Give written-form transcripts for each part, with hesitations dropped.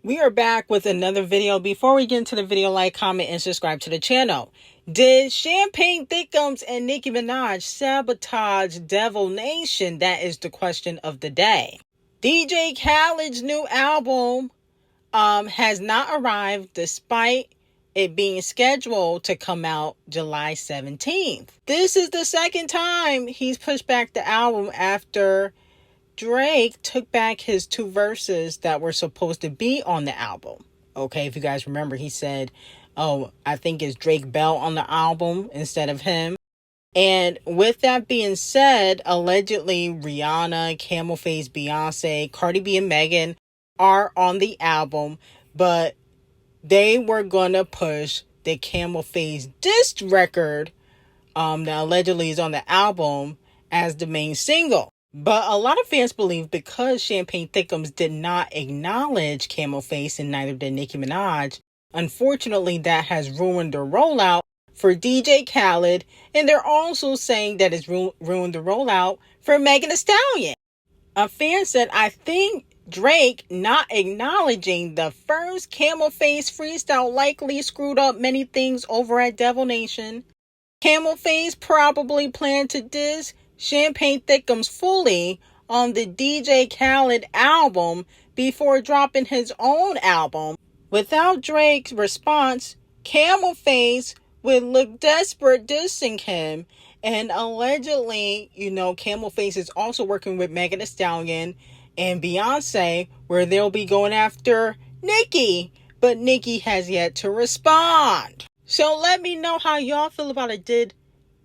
We are back with another video. Before we get into the video, like, comment, and subscribe to the channel. Did Champagne Thickums and Nicki Minaj sabotage Devil Nation? That is the question of the day. DJ Khaled's new album has not arrived despite it being scheduled to come out July 17th. This is the second time he's pushed back the album after Drake took back his 2 verses that were supposed to be on the album. Okay, if you guys remember, he said, oh, I think it's Drake Bell on the album instead of him. And with that being said, allegedly Rihanna, Camel Face, Beyonce, Cardi B, and Megan are on the album, but they were gonna push the Camel Face diss record that allegedly is on the album as the main single. But a lot of fans believe because Champagne Thickums did not acknowledge Camel Face and neither did Nicki Minaj, unfortunately that has ruined the rollout for DJ Khaled, and they're also saying that it's ruined the rollout for Megan Thee Stallion. A fan said, I think Drake not acknowledging the first Camel Face freestyle likely screwed up many things over at Devil Nation. Camel Face probably planned to diss Champagne Thickums fully on the DJ Khaled album before dropping his own album. Without Drake's response, Camel Face would look desperate dissing him. And allegedly, Camel Face is also working with Megan Thee Stallion and Beyonce, where they'll be going after Nicki. But Nicki has yet to respond. So let me know how y'all feel about it. Did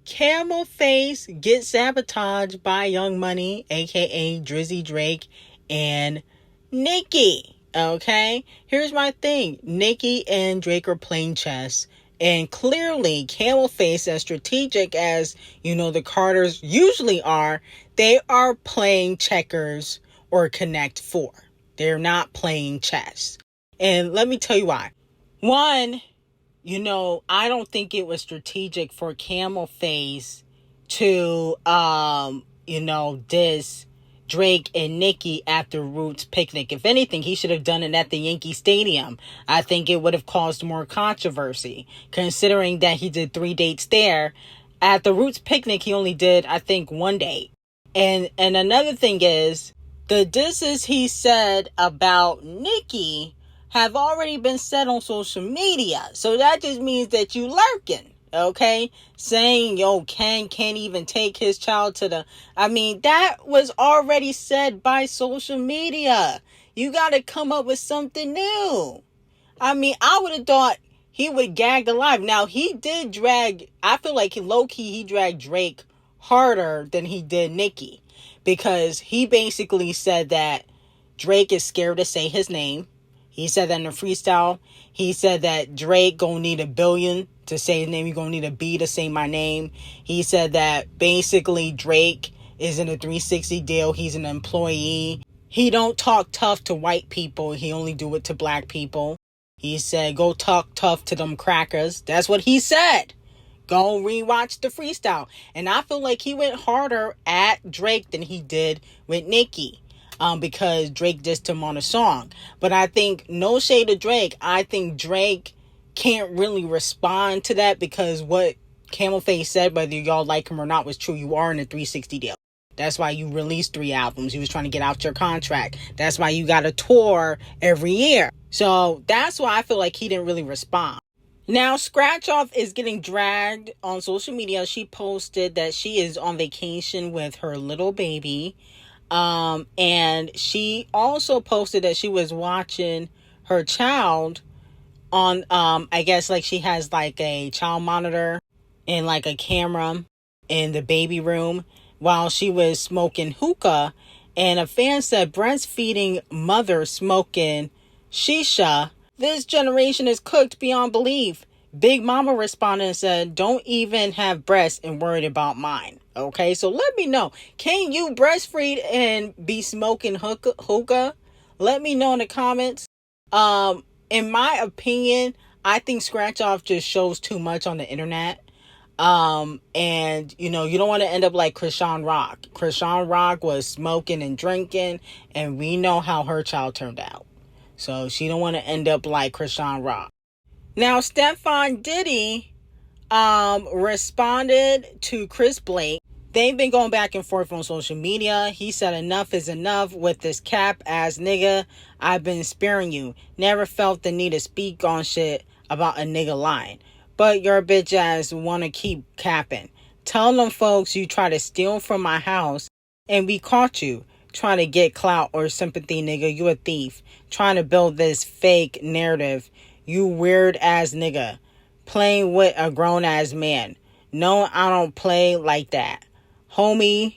Camel Face get sabotaged by Young Money, aka Drizzy Drake, and Nicki? Okay, here's my thing. Nicki and Drake are playing chess, and clearly Camel Face, as strategic as the Carters usually are, they are playing checkers or Connect 4. They're not playing chess. And let me tell you why. One, I don't think it was strategic for Camel Face to, diss Drake and Nicki after Roots Picnic. If anything, he should have done it at the Yankee Stadium. I think it would have caused more controversy, considering that he did 3 dates there. At the Roots Picnic, he only did, I think, 1 date. And another thing is, the disses he said about Nicki have already been said on social media. So that just means that you lurking, okay? Saying, Ken can't even take his child to the... that was already said by social media. You got to come up with something new. I would have thought he would gagged alive. Now, he did drag... I feel like low-key he dragged Drake harder than he did Nicki. Because he basically said that Drake is scared to say his name. He said that in the freestyle. He said that Drake gonna need $1 billion to say his name. He gonna need a B to say my name. He said that basically Drake is in a 360 deal. He's an employee. He don't talk tough to white people. He only do it to black people. He said, go talk tough to them crackers. That's what he said. Go rewatch the freestyle. And I feel like he went harder at Drake than he did with Nicki. Because Drake dissed him on a song. But I think, no shade to Drake, I think Drake can't really respond to that because what Camel Face said, whether y'all like him or not, was true. You are in a 360 deal. That's why you released 3 albums. You was trying to get out your contract. That's why you got a tour every year. So that's why I feel like he didn't really respond. Now, Scratch Off is getting dragged on social media. She posted that she is on vacation with her little baby. And she also posted that she was watching her child on, I guess like she has like a child monitor and like a camera in the baby room while she was smoking hookah. And a fan said, breastfeeding mother smoking shisha. This generation is cooked beyond belief. Big Mama responded and said, don't even have breasts and worried about mine. Okay, so let me know. Can you breastfeed and be smoking hookah? Let me know in the comments. In my opinion, I think Scratch Off just shows too much on the internet. And you don't want to end up like Krishan Rock. Krishan Rock was smoking and drinking, and we know how her child turned out. So she don't want to end up like Krishan Rock. Now, Stefan Diddy responded to Chris Blake. They've been going back and forth on social media. He said, enough is enough with this cap ass nigga. I've been sparing you. Never felt the need to speak on shit about a nigga lying. But your bitch ass want to keep capping. Tell them folks you try to steal from my house and we caught you. Trying to get clout or sympathy, nigga. You a thief. Trying to build this fake narrative. You weird ass nigga. Playing with a grown ass man. No, I don't play like that. Homie,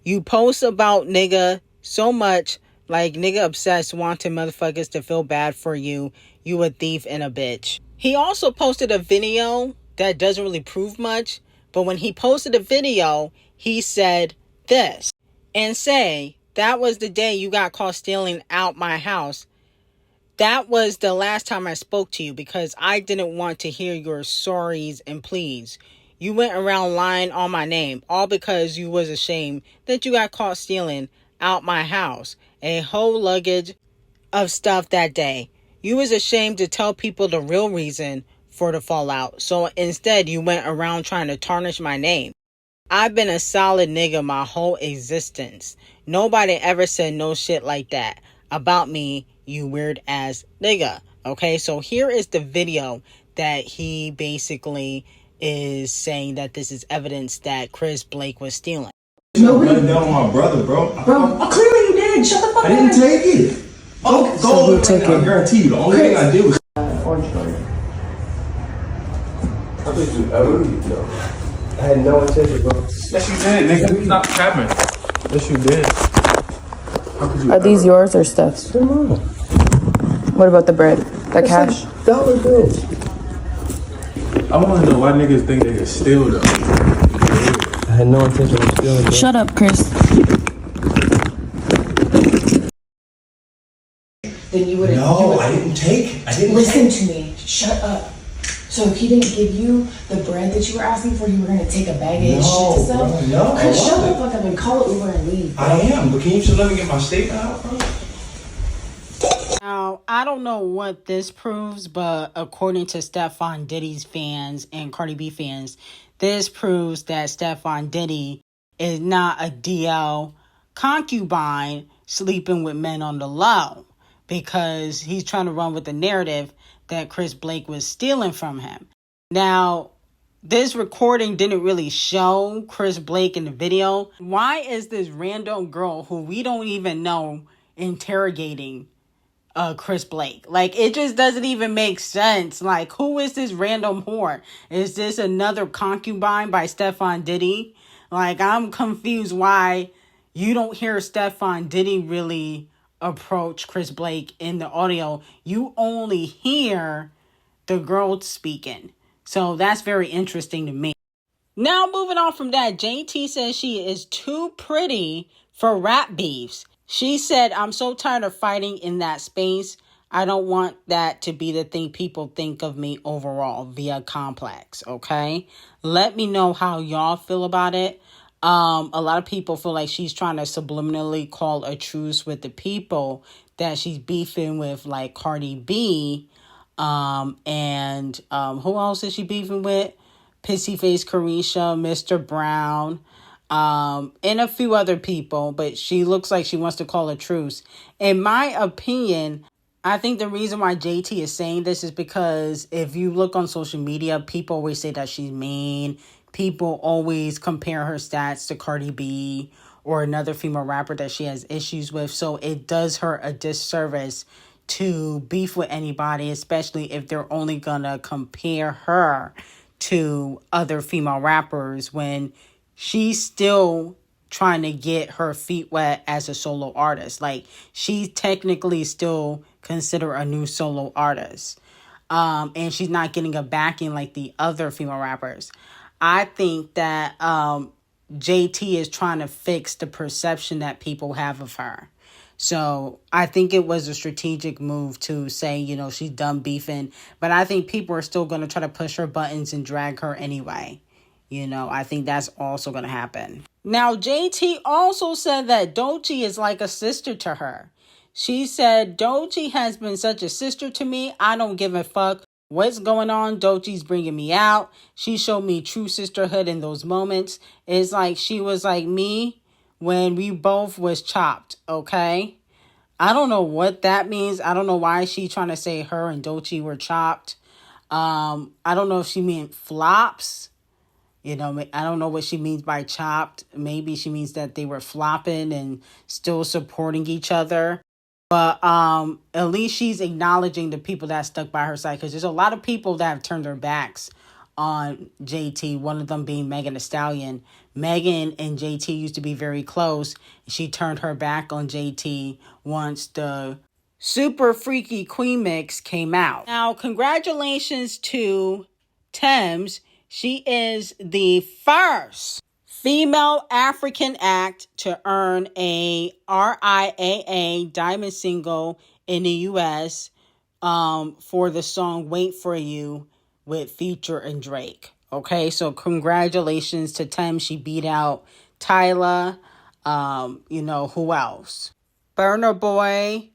you post about nigga so much, like nigga obsessed, wanting motherfuckers to feel bad for you. You a thief and a bitch. He also posted a video that doesn't really prove much, but when he posted a video, he said this. And say, that was the day you got caught stealing out my house. That was the last time I spoke to you because I didn't want to hear your sorries and pleas. You went around lying on my name, all because you was ashamed that you got caught stealing out my house. A whole luggage of stuff that day. You was ashamed to tell people the real reason for the fallout. So instead, you went around trying to tarnish my name. I've been a solid nigga my whole existence. Nobody ever said no shit like that about me, you weird ass nigga. Okay, so here is the video that he basically is saying that this is evidence that Chris Blake was stealing. Nobody done on my brother, bro. Bro, clearly you did. Shut the fuck up. I didn't take it. Oh, go take it. I guarantee you, the only thing I did was orange story. I think you ever know. I had no intention, bro. Yes, you did, nigga. Stop capping. Yes, you did. How could you Are these yours or Steph's? No. What about the bread? The cash? Like dollar bills. I want to know why niggas think they can steal though. I had no intention of stealing, bro. Shut up, Chris. Then you would have. No, I didn't take. I didn't Listen to me. Shut up. So if he didn't give you the bread that you were asking for, you were going to take a bag of his shit to sell? Bro, no, Chris, shut the fuck up and call it Uber and leave. Bro. I am, but can you just let me get my statement out, bro? Now, I don't know what this proves, but according to Stefan Diddy's fans and Cardi B fans, this proves that Stefan Diddy is not a DL concubine sleeping with men on the low, because he's trying to run with the narrative that Chris Blake was stealing from him. Now, this recording didn't really show Chris Blake in the video. Why is this random girl who we don't even know interrogating Chris Blake? Like, it just doesn't even make sense. Like, who is this random whore? Is this another concubine by Stefan Diddy? Like, I'm confused why you don't hear Stefan Diddy really approach Chris Blake in the audio. You only hear the girl speaking. So that's very interesting to me. Now, moving on from that, JT says she is too pretty for rap beefs. She said, I'm so tired of fighting in that space. I don't want that to be the thing people think of me overall via complex, okay? Let me know how y'all feel about it. A lot of people feel like she's trying to subliminally call a truce with the people that she's beefing with, like Cardi B. And who else is she beefing with? Pissy Face Carisha, Mr. Brown, and a few other people. But she looks like she wants to call a truce. In my opinion, I think the reason why JT is saying this is because if you look on social media, people always say that she's mean. People always compare her stats to Cardi B or another female rapper that she has issues with. So it does her a disservice to beef with anybody, especially if they're only gonna compare her to other female rappers when she's still trying to get her feet wet as a solo artist. Like, she's technically still considered a new solo artist. And she's not getting a backing like the other female rappers. I think that JT is trying to fix the perception that people have of her. So I think it was a strategic move to say, you know, she's done beefing. But I think people are still going to try to push her buttons and drag her anyway. You know, I think that's also going to happen. Now, JT also said that Doechii is like a sister to her. She said, Doechii has been such a sister to me. I don't give a fuck what's going on. Doechii's bringing me out. She showed me true sisterhood in those moments. It's like she was like me when we both was chopped, okay? I don't know what that means. I don't know why she trying to say her and Doechii were chopped. I don't know if she meant flops. You know, I don't know what she means by chopped. Maybe she means that they were flopping and still supporting each other. But at least she's acknowledging the people that stuck by her side, because there's a lot of people that have turned their backs on JT, one of them being Megan Thee Stallion. Megan and JT used to be very close. She turned her back on JT once the Super Freaky Queen Mix came out. Now, congratulations to TEMS. She is the first female African act to earn a RIAA diamond single in the U.S. For the song Wait For You with Future and Drake. Okay, so congratulations to TEMS. She beat out Tyler. Who else? Burna Boy.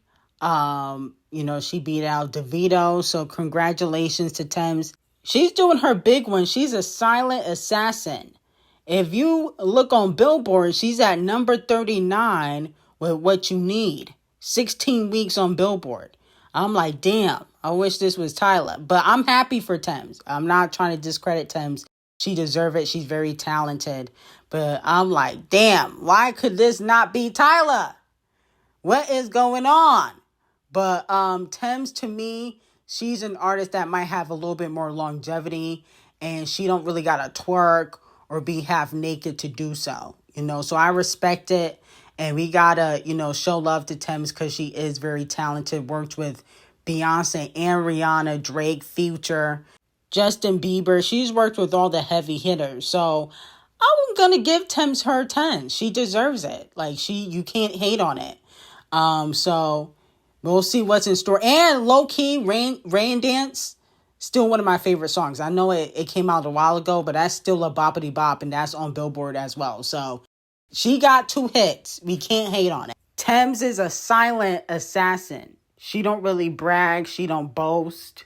She beat out DeVito. So congratulations to TEMS. She's doing her big one. She's a silent assassin. If you look on Billboard, she's at number 39 with What You Need. 16 weeks on Billboard. I'm like, damn, I wish this was Tyler. But I'm happy for TEMS. I'm not trying to discredit TEMS. She deserves it. She's very talented. But I'm like, damn, why could this not be Tyler? What is going on? But TEMS, to me, she's an artist that might have a little bit more longevity. And she don't really got to twerk or be half naked to do so. So I respect it. And we gotta, show love to TEMS because she is very talented. Worked with Beyonce and Rihanna, Drake, Future, Justin Bieber. She's worked with all the heavy hitters. So I'm gonna give TEMS her 10. She deserves it. Like you can't hate on it. So we'll see what's in store. And low key, Rain Dance, still one of my favorite songs. I know it came out a while ago, but that's still a boppity bop, and that's on Billboard as well. So she got 2 hits. We can't hate on it. TEMS is a silent assassin. She don't really brag. She don't boast.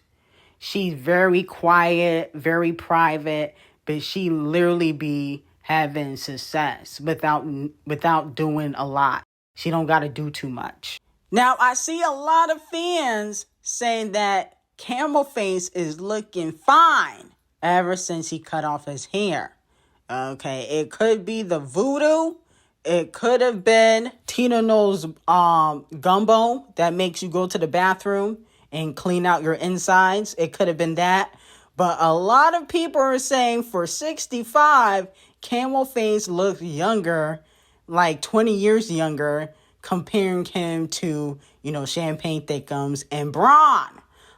She's very quiet, very private, but she literally be having success without doing a lot. She don't got to do too much. Now, I see a lot of fans saying that Camel Face is looking fine ever since he cut off his hair. Okay, it could be the voodoo. It could have been Tina Knowles' gumbo that makes you go to the bathroom and clean out your insides. It could have been that. But a lot of people are saying for 65, Camel Face looks younger, like 20 years younger, comparing him to, Champagne Thickums and Braun.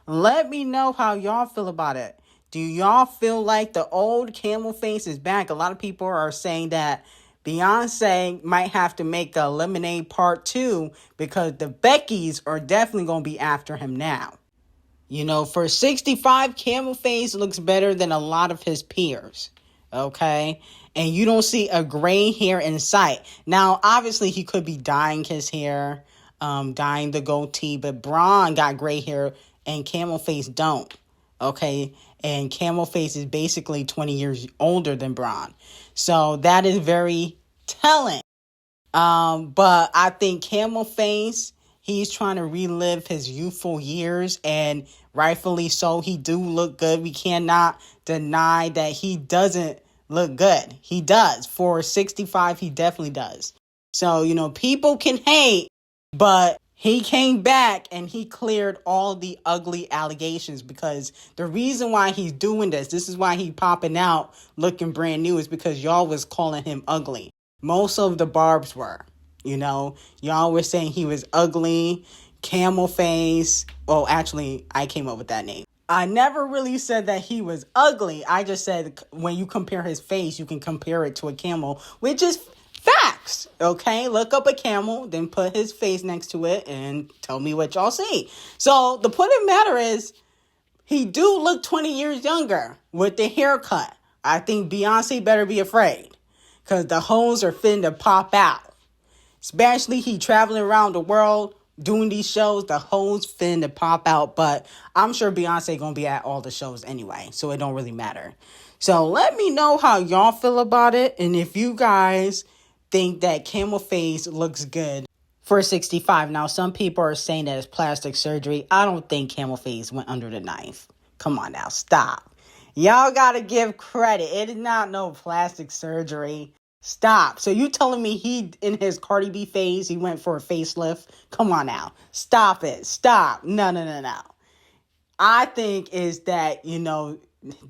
Let me know how y'all feel about it. Do y'all feel like the old Camel Face is back? A lot of people are saying that Beyonce might have to make a Lemonade Part 2 because the Beckys are definitely going to be after him now. For 65, Camel Face looks better than a lot of his peers. Okay? And you don't see a gray hair in sight. Now, obviously, he could be dyeing his hair, dyeing the goatee, but Braun got gray hair and Camel Face don't. Okay? And Camel Face is basically 20 years older than Braun. So that is very telling. But I think Camel Face, he's trying to relive his youthful years, and rightfully so. He do look good. We cannot deny that he doesn't look good. He does. For 65, he definitely does. So, people can hate, but he came back and he cleared all the ugly allegations, because the reason why he's doing this is why he popping out looking brand new, is because y'all was calling him ugly. Most of the barbs were, y'all were saying he was ugly, Camel Face. Well, actually, I came up with that name. I never really said that he was ugly. I just said when you compare his face, you can compare it to a camel, which is facts. Okay, look up a camel, then put his face next to it and tell me what y'all see. So the point of the matter is, he do look 20 years younger with the haircut. I think Beyonce better be afraid, because the hoes are finna pop out. Especially he traveling around the world doing these shows, the hoes finna pop out. But I'm sure Beyonce gonna be at all the shows anyway, so it don't really matter. So let me know how y'all feel about it, and if you guys think that camel face looks good for 65. Now, some people are saying that it's plastic surgery. I don't think camel face went under the knife. Come on now, stop. Y'all gotta give credit. It is not no plastic surgery. Stop. So you telling me he, in his Cardi B phase, he went for a facelift? Come on now. Stop it. Stop. No. I think is that, you know,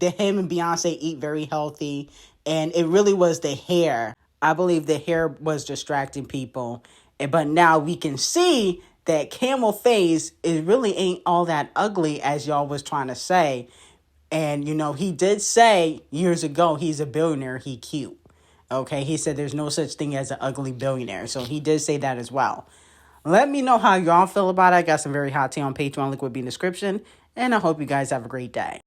him and Beyonce eat very healthy, and it really was the hair. I believe the hair was distracting people, but now we can see that camel face, it really ain't all that ugly as y'all was trying to say. And, you know, he did say years ago he's a billionaire, he cute. Okay, he said there's no such thing as an ugly billionaire. So he did say that as well. Let me know how y'all feel about it. I got some very hot tea on Patreon. Link will be in the description. And I hope you guys have a great day.